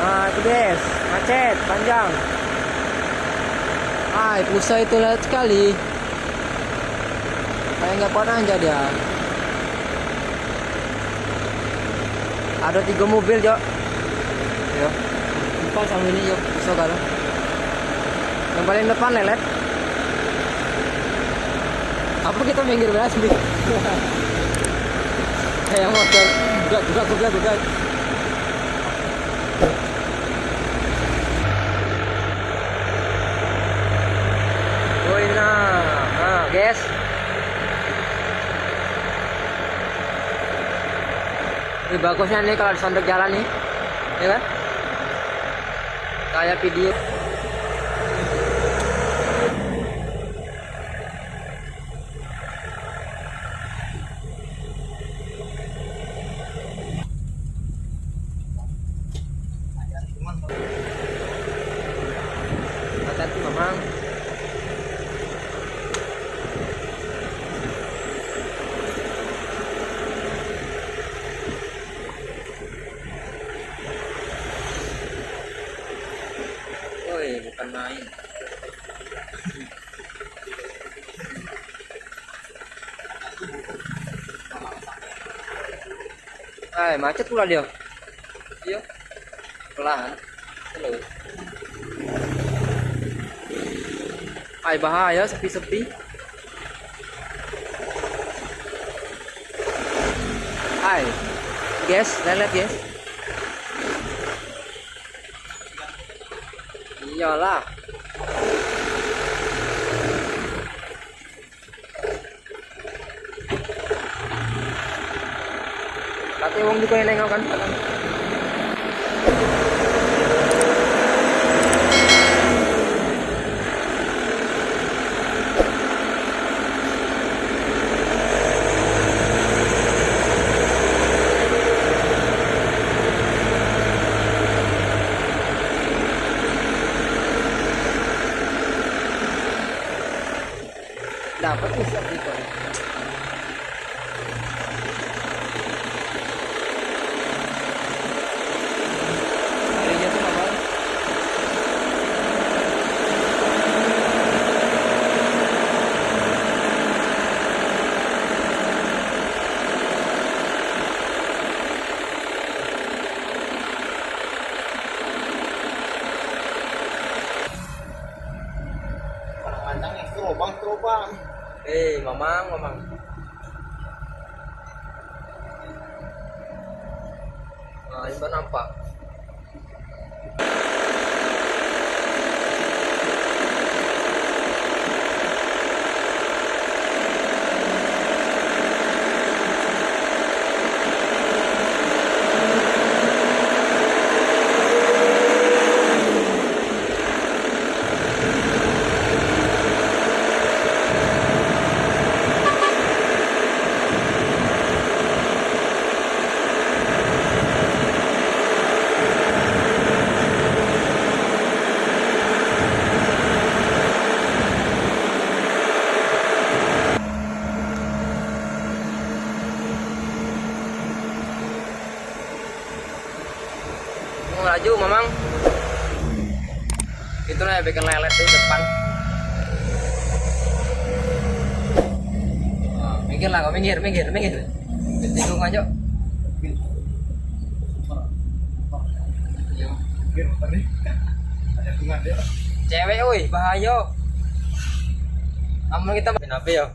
Nah itu guys, macet panjang. Pusat itu lihat sekali. Kayak nggak kuat aja dia. Ada 3 mobil Jo. Yo. Depan sama ini yuk, bisa kalau. Yang paling depan lelet. Apa kita minggir belas nih? Kayak motor. Buka. Nah, guys. Ini bagusnya nih kalau disondok jalan nih, ya kan? Kayak video. Hati-hati memang. Bukan main. Macet pula dia. Iya. Pelan. Terus. Bahaya sepi-sepi. Guys, lihat guys. Iyalah. Kate wong juga yang nengok kan. Dapat bisa gitu. Harinya tuh apa? Pandang yang terobang. Mamang. Nah, ini nampak. Laju mamang itu lah bikin lelet tuh depan. Minggir lah kau, minggir tinggung aja. Cewek woi bahaya. Amun kita kenapa ya